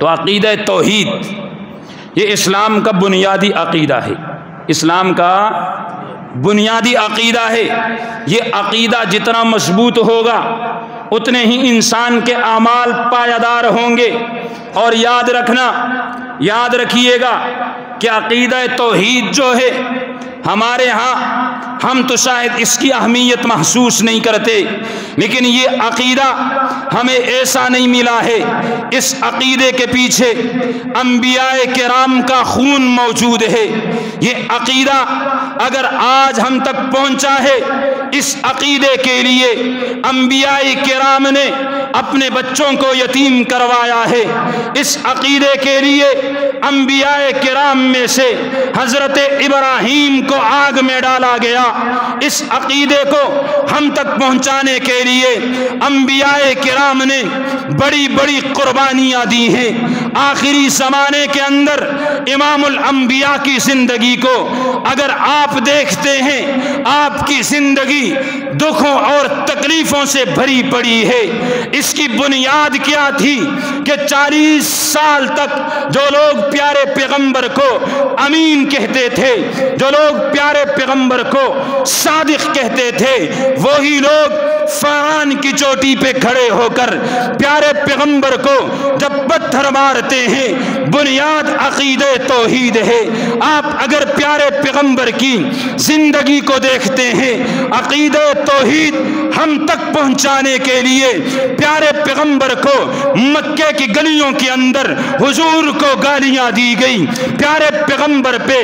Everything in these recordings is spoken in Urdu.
تو عقیدہ توحید یہ اسلام کا بنیادی عقیدہ ہے، اسلام کا بنیادی عقیدہ ہے۔ یہ عقیدہ جتنا مضبوط ہوگا اتنے ہی انسان کے اعمال پائیدار ہوں گے۔ اور یاد رکھیے گا کہ عقیدہ توحید جو ہے ہمارے ہاں ہم تو شاید اس کی اہمیت محسوس نہیں کرتے، لیکن یہ عقیدہ ہمیں ایسا نہیں ملا ہے، اس عقیدے کے پیچھے انبیاء کرام کا خون موجود ہے۔ یہ عقیدہ اگر آج ہم تک پہنچا ہے، اس عقیدے کے لیے انبیاء کرام نے اپنے بچوں کو یتیم کروایا ہے۔ اس عقیدے کے لیے انبیاء کرام میں سے حضرت ابراہیم کو آگ میں ڈالا گیا۔ اس عقیدے کو ہم تک پہنچانے کے لیے انبیاء کرام نے بڑی بڑی قربانیاں دی ہیں۔ آخری زمانے کے اندر امام الانبیاء کی زندگی کو اگر آپ دیکھتے ہیں، آپ کی زندگی دکھوں اور تکلیفوں سے بھری پڑی ہے۔ اس کی بنیاد کیا تھی کہ 40 سال تک جو لوگ پیارے پیغمبر کو امین کہتے تھے، جو لوگ پیارے پیغمبر کو صادق کہتے تھے، وہی لوگ فرعون کی چوٹی پہ کھڑے ہو کر پیارے پیغمبر کو جب پتھر مارتے ہیں۔ بنیاد عقیدہ توحید ہے۔ آپ اگر پیارے پیغمبر کی زندگی کو دیکھتے ہیں، عقیدہ توحید ہم تک پہنچانے کے لیے پیارے پیغمبر کو مکے کی گلیوں کے اندر حضور کو گالیاں دی گئی، پیارے پیغمبر پہ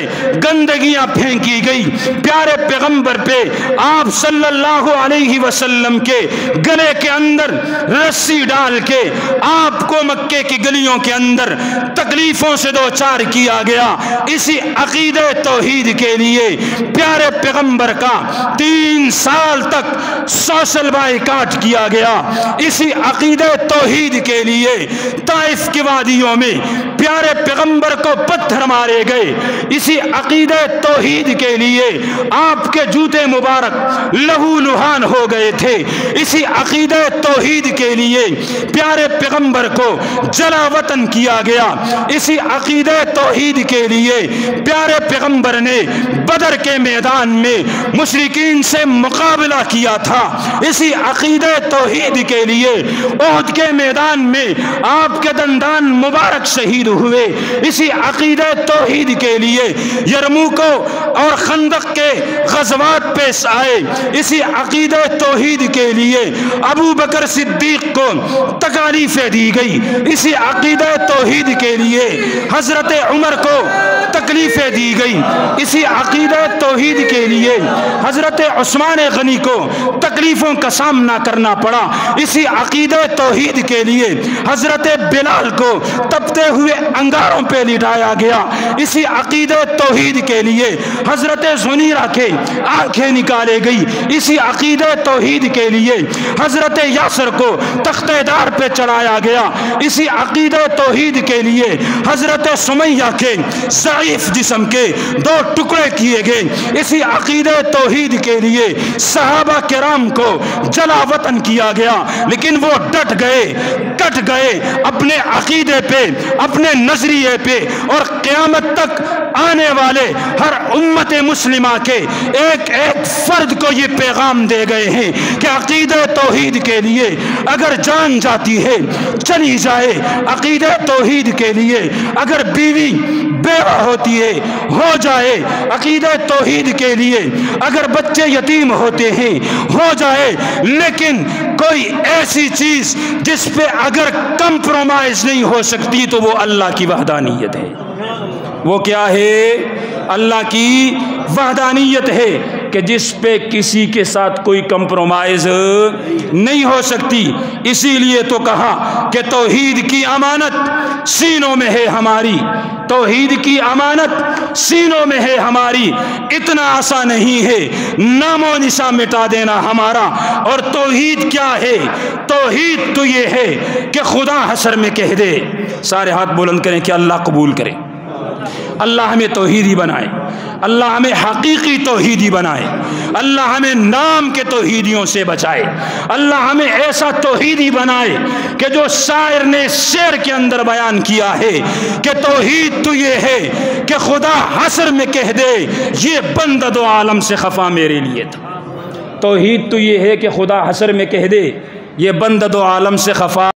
گندگیاں پھینکی گئی، پیارے پیغمبر پہ آپ صلی اللہ علیہ وسلم کے گلے کے اندر رسی ڈال کے آپ کو مکے کی گلیوں کے اندر تکلیفوں سے دوچار کیا گیا۔ اسی عقیدہ توحید کے لیے پیارے پیغمبر کا 3 سال تک سوشل بائیکاٹ کیا گیا۔ اسی عقیدہ توحید کے لیے طائف کی وادیوں میں پیارے پیغمبر کو پتھر مارے گئے۔ اسی عقیدہ توحید کے لیے آپ کے جوتے مبارک لہو لہان ہو گئے تھے۔ اسی عقیدہ توحید کے لیے پیارے پیغمبر کو جلا وطن کیا گیا۔ اسی عقیدہ توحید کے لیے پیارے پیغمبر نے بدر کے میدان میں مشرکین سے مقابلہ کیا تھا۔ اسی عقیدہ توحید کے لیے احد کے میدان میں آپ کے دندان مبارک شہید ہوئے۔ اسی عقیدہ توحید کے لیے یرموک اور خندق کے غزوات پیش آئے۔ اسی عقیدہ توحید کے لیے ابو بکر صدیق کو تکالیفیں دی گئی۔ اسی عقیدہ توحید کے لیے حضرت عمر کو تکلیفیں دی گئی۔ اسی عقیدہ توحید کے لیے حضرت عثمان غنی کو تکلیفوں کا سامنا کرنا پڑا۔ اسی عقیدہ توحید کے لیے حضرت بلال کو تپتے ہوئے انگاروں پہ لٹایا گیا۔ اسی عقیدہ توحید کے لیے حضرت زنیرہ کے آنکھیں نکالے گئی۔ اسی عقیدہ توحید کے لیے حضرت یاسر کو تختہ دار پہ چڑھایا گیا۔ اسی عقیدہ توحید کے لیے حضرت سمیہ کے ضعیف جسم کے 2 ٹکڑے کیے گئے۔ اسی عقیدہ توحید کے لیے صحابہ کرام کو جلا وطن کیا گیا، لیکن وہ ڈٹ گئے اپنے عقیدے پہ، اپنے نظریے پہ، اور قیامت تک آنے والے ہر امت مسلمہ کے ایک ایک فرد کو یہ پیغام دے گئے ہیں کہ عقیدہ توحید کے لیے اگر جان جاتی ہے چلی جائے، عقیدہ توحید کے لیے اگر بیوی بیوہ ہوتی ہے ہو جائے، عقیدہ توحید کے لیے اگر بچے یتیم ہوتے ہیں ہو جائے، لیکن کوئی ایسی چیز جس پہ اگر کمپرومائز نہیں ہو سکتی تو وہ اللہ کی وحدانیت ہے۔ وہ کیا ہے؟ اللہ کی وحدانیت ہے کہ جس پہ کسی کے ساتھ کوئی کمپرومائز نہیں ہو سکتی۔ اسی لیے تو کہا کہ توحید کی امانت سینوں میں ہے ہماری، توحید کی امانت سینوں میں ہے ہماری۔ اتنا آسان نہیں ہے نام و نشان مٹا دینا ہمارا۔ اور توحید کیا ہے؟ توحید تو یہ ہے کہ خدا حشر میں کہہ دے، سارے ہاتھ بلند کریں کہ اللہ قبول کرے، اللہ ہمیں توحیدی بنائے۔ اللہ ہمیں حقیقی توحیدی بنائے، اللہ ہمیں نام کے توحیدیوں سے بچائے، اللہ ہمیں ایسا توحیدی بنائے کہ جو شاعر نے شعر کے اندر بیان کیا ہے کہ توحید تو یہ ہے کہ خدا حشر میں کہہ دے یہ بندہ دو عالم سے خفا میرے لیے تھا۔ توحید تو یہ ہے کہ خدا حشر میں کہہ دے یہ بندہ دو عالم سے خفا